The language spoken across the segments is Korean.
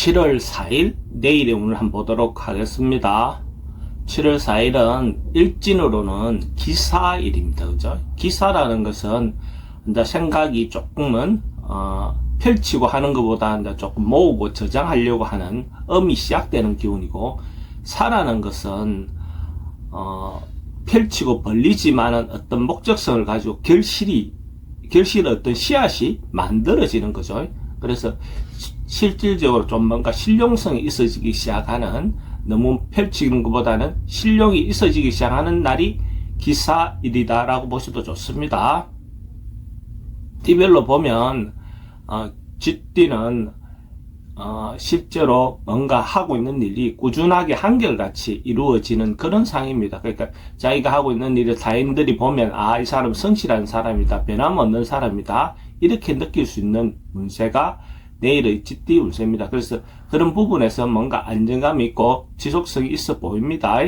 7월 4일 내일의 운을 한번 보도록 하겠습니다. 7월 4일은 일진으로는 기사일입니다. 그죠? 기사라는 것은 이제 생각이 조금은 펼치고 하는 것보다 이제 조금 모으고 저장하려고 하는 음이 시작되는 기운이고, 사라는 것은 펼치고 벌리지만은 어떤 목적성을 가지고 결실의 어떤 씨앗이 만들어지는 거죠. 그래서 실질적으로 좀 뭔가 실용성이 있어지기 시작하는, 너무 펼치는 것보다는 실용이 있어지기 시작하는 날이 기사일이다라고 보셔도 좋습니다. 띠별로 보면 쥐띠는 실제로 뭔가 하고 있는 일이 꾸준하게 한결같이 이루어지는 그런 상입니다. 그러니까 자기가 하고 있는 일을 타인들이 보면 이 사람 성실한 사람이다, 변함없는 사람이다, 이렇게 느낄 수 있는 운세가 내일의 쥐띠 운세입니다. 그래서 그런 부분에서 뭔가 안정감이 있고 지속성이 있어 보입니다.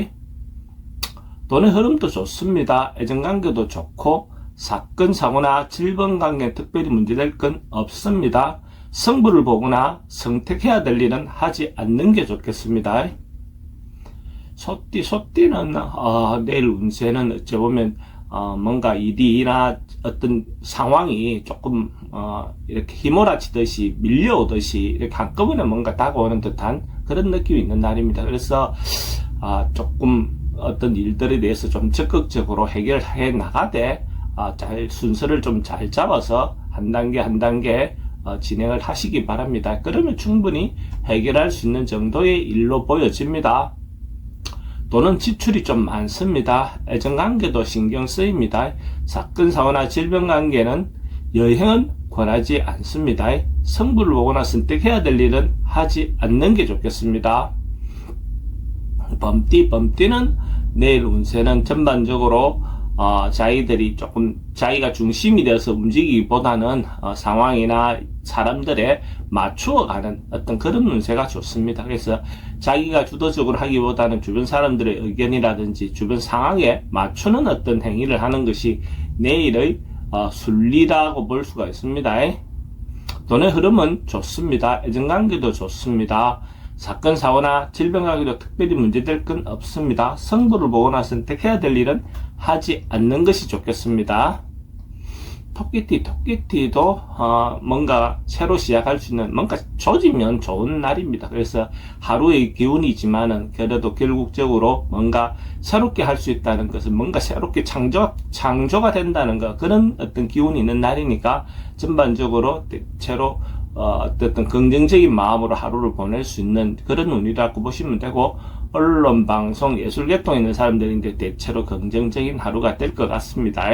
돈의 흐름도 좋습니다. 애정관계도 좋고 사건, 사고나 질병 관계에 특별히 문제될 건 없습니다. 성부를 보거나 선택해야 될 일은 하지 않는 게 좋겠습니다. 소띠는 내일 운세는 어찌 보면 뭔가 일이나 어떤 상황이 조금 이렇게 휘몰아치듯이 밀려오듯이 이렇게 한꺼번에 뭔가 다가오는 듯한 그런 느낌이 있는 날입니다. 그래서 조금 어떤 일들에 대해서 좀 적극적으로 해결해 나가되 잘 순서를 좀 잘 잡아서 한 단계 한 단계 진행을 하시기 바랍니다. 그러면 충분히 해결할 수 있는 정도의 일로 보여집니다. 돈은 지출이 좀 많습니다. 애정관계도 신경 쓰입니다. 사건, 사고나 질병 관계는 여행은 권하지 않습니다. 성부를 보거나 선택해야 될 일은 하지 않는 게 좋겠습니다. 범띠는 내일 운세는 전반적으로 자기들이 조금 자기가 중심이 되어서 움직이기보다는 상황이나 사람들에 맞추어가는 어떤 그런 운세가 좋습니다. 그래서 자기가 주도적으로 하기보다는 주변 사람들의 의견이라든지 주변 상황에 맞추는 어떤 행위를 하는 것이 내일의 순리라고 볼 수가 있습니다. 돈의 흐름은 좋습니다. 애정관계도 좋습니다. 사건, 사고나 질병 관계도 특별히 문제될 건 없습니다. 성부를 보거나 선택해야 될 일은 하지 않는 것이 좋겠습니다. 토끼띠도 뭔가 새로 시작할 수 있는, 뭔가 조지면 좋은 날입니다. 그래서 하루의 기운이지만은 그래도 결국적으로 뭔가 새롭게 할 수 있다는 것은 뭔가 새롭게 창조가 된다는 것, 그런 어떤 기운이 있는 날이니까 전반적으로 대체로 어떤 긍정적인 마음으로 하루를 보낼 수 있는 그런 운이라고 보시면 되고, 언론, 방송, 예술 계통에 있는 사람들인데 대체로 긍정적인 하루가 될 것 같습니다.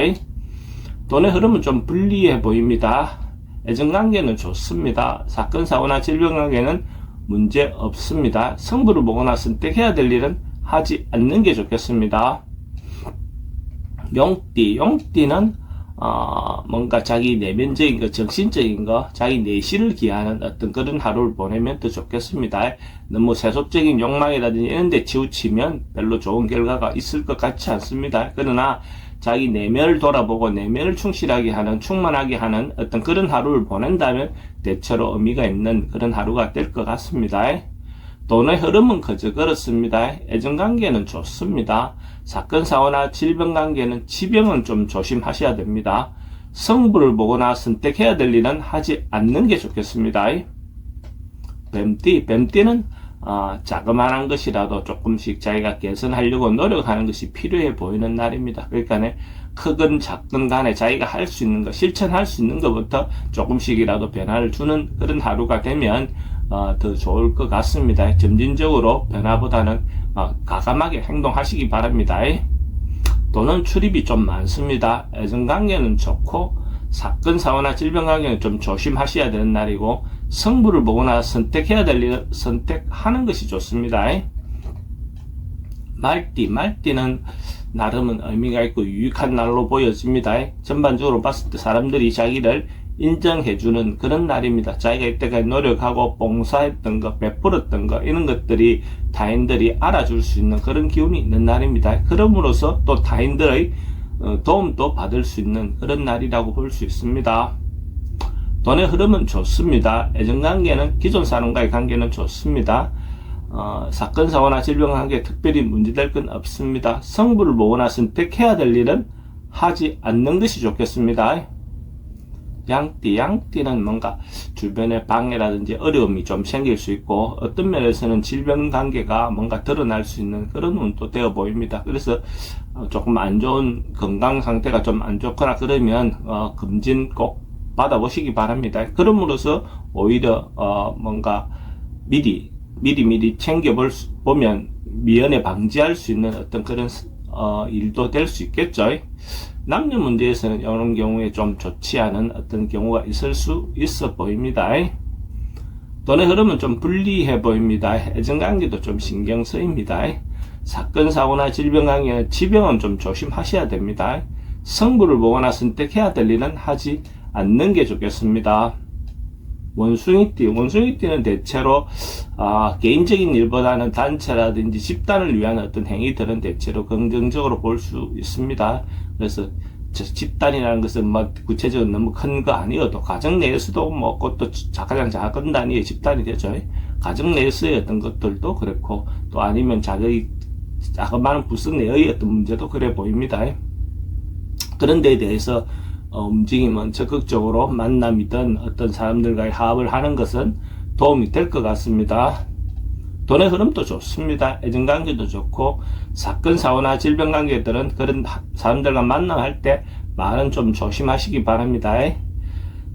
돈의 흐름은 좀 불리해 보입니다. 애정관계는 좋습니다. 사건, 사고나 질병 관계는 문제 없습니다. 성부를 보거나 선택해야 될 일은 하지 않는 게 좋겠습니다. 용띠는 뭔가 자기 내면적인 거, 정신적인 거, 자기 내실을 기하는 어떤 그런 하루를 보내면 더 좋겠습니다. 너무 세속적인 욕망이라든지 이런 데 치우치면 별로 좋은 결과가 있을 것 같지 않습니다. 그러나 자기 내면을 돌아보고 내면을 충만하게 하는 어떤 그런 하루를 보낸다면 대체로 의미가 있는 그런 하루가 될 것 같습니다. 돈의 흐름은 그저 그렇습니다. 애정관계는 좋습니다. 사건, 사고나 질병 관계는 지병은 좀 조심하셔야 됩니다. 성부를 보거나 선택해야 될 일은 하지 않는 게 좋겠습니다. 뱀띠는 자그마한 것이라도 조금씩 자기가 개선하려고 노력하는 것이 필요해 보이는 날입니다. 그러니까 크건 작건 간에 자기가 할 수 있는 것, 실천할 수 있는 것부터 조금씩이라도 변화를 주는 그런 하루가 되면 더 좋을 것 같습니다. 점진적으로 변화보다는 과감하게 행동하시기 바랍니다. 돈은 출입이 좀 많습니다. 애정관계는 좋고 사건, 사고나 질병 관계는 좀 조심하셔야 되는 날이고, 성부를 보거나 선택해야 될 일을 선택하는 것이 좋습니다. 말띠는 나름은 의미가 있고 유익한 날로 보여집니다. 전반적으로 봤을 때 사람들이 자기를 인정해주는 그런 날입니다. 자기가 이때까지 노력하고 봉사했던 거, 베풀었던 거, 이런 것들이 타인들이 알아줄 수 있는 그런 기운이 있는 날입니다. 그럼으로써 또 타인들의 도움도 받을 수 있는 그런 날이라고 볼 수 있습니다. 돈의 흐름은 좋습니다. 애정관계는 기존 사람과의 관계는 좋습니다. 사건, 사고나 질병 관계에 특별히 문제될 건 없습니다. 성부를 보거나 선택해야 될 일은 하지 않는 것이 좋겠습니다. 양띠는 뭔가 주변에 방해라든지 어려움이 좀 생길 수 있고, 어떤 면에서는 질병 관계가 뭔가 드러날 수 있는 그런 운도 되어 보입니다. 그래서 조금 안 좋은 건강 상태가 좀 안 좋거나 그러면 검진 꼭 받아보시기 바랍니다. 그럼으로써 오히려 뭔가 미리 챙겨보면 미연에 방지할 수 있는 어떤 그런 일도 될 수 있겠죠. 남녀 문제에서는 이런 경우에 좀 좋지 않은 어떤 경우가 있을 수 있어 보입니다. 돈의 흐름은 좀 불리해 보입니다. 애정관계도 좀 신경 쓰입니다. 사건, 사고나 질병 관계는 지병은 좀 조심하셔야 됩니다. 성부를 보거나 선택해야 될 일은 하지 않는 게 좋겠습니다. 원숭이띠는 대체로 개인적인 일보다는 단체라든지 집단을 위한 어떤 행위들은 대체로 긍정적으로 볼 수 있습니다. 그래서 집단이라는 것은 뭐 구체적으로 너무 큰 거 아니어도 가정 내에서도 뭐 그것도 가장 작은 단위의 집단이 되죠. 가정 내에서의 어떤 것들도 그렇고, 또 아니면 자그마한 부스 내의 어떤 문제도 그래 보입니다. 그런 데에 대해서 움직임은 적극적으로 만남이든 어떤 사람들과의 화합을 하는 것은 도움이 될 것 같습니다. 돈의 흐름도 좋습니다. 애정관계도 좋고, 사건, 사고나 질병 관계들은 그런 사람들과 만남할 때 말은 좀 조심하시기 바랍니다.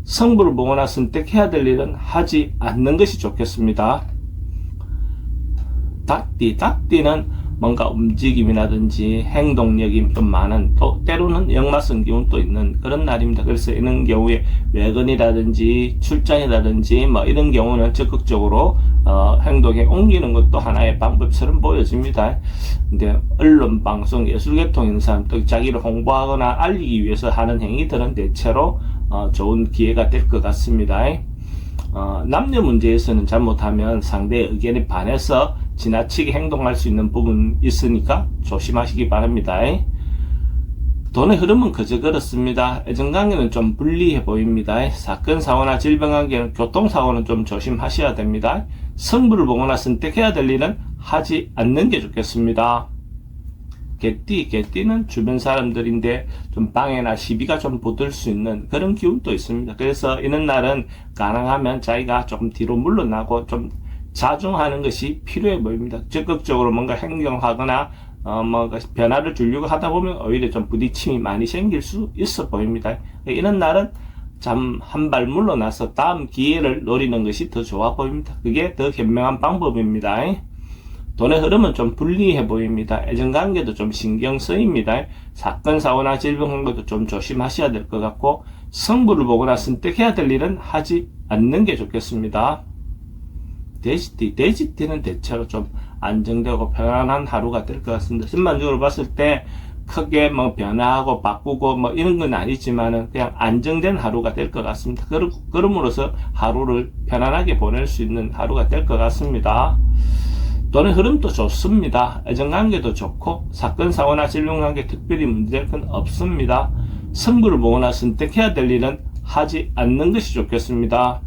성부를 보거나 선택해야 될 일은 하지 않는 것이 좋겠습니다. 닭띠는 뭔가 움직임이라든지 행동력이 좀 많은, 또 때로는 역마성 기운도 있는 그런 날입니다. 그래서 이런 경우에 외근이라든지 출장이라든지 뭐 이런 경우는 적극적으로 행동에 옮기는 것도 하나의 방법처럼 보여집니다. 근데 언론, 방송, 예술계통 있는 사람, 또 자기를 홍보하거나 알리기 위해서 하는 행위들은 대체로 좋은 기회가 될 것 같습니다. 남녀 문제에서는 잘못하면 상대의 의견에 반해서 지나치게 행동할 수 있는 부분이 있으니까 조심하시기 바랍니다. 돈의 흐름은 그저 그렇습니다. 애정관계는 좀 불리해 보입니다. 사건, 사고나 질병 관계는, 교통사고는 좀 조심하셔야 됩니다. 성부를 보거나 선택해야 될 일은 하지 않는 게 좋겠습니다. 개띠는 주변 사람들인데 좀 방해나 시비가 좀 붙을 수 있는 그런 기운도 있습니다. 그래서 이런 날은 가능하면 자기가 조금 뒤로 물러나고 좀 자중하는 것이 필요해 보입니다. 적극적으로 뭔가 행동하거나 뭔가 변화를 주려고 하다 보면 오히려 좀 부딪힘이 많이 생길 수 있어 보입니다. 이런 날은 참 한 발 물러나서 다음 기회를 노리는 것이 더 좋아 보입니다. 그게 더 현명한 방법입니다. 돈의 흐름은 좀 불리해 보입니다. 애정관계도 좀 신경 쓰입니다. 사건, 사고나 질병 관계도 좀 조심하셔야 될 것 같고, 성부를 보거나 선택해야 될 일은 하지 않는 게 좋겠습니다. 돼지띠는 대체로 좀 안정되고 편안한 하루가 될 것 같습니다. 전반적으로 봤을 때 크게 뭐 변화하고 바꾸고 뭐 이런 건 아니지만은 그냥 안정된 하루가 될 것 같습니다. 그럼으로써 하루를 편안하게 보낼 수 있는 하루가 될 것 같습니다. 돈의 흐름도 좋습니다. 애정관계도 좋고, 사건, 사고나 질병관계 특별히 문제될 건 없습니다. 성부를 보거나 선택해야 될 일은 하지 않는 것이 좋겠습니다.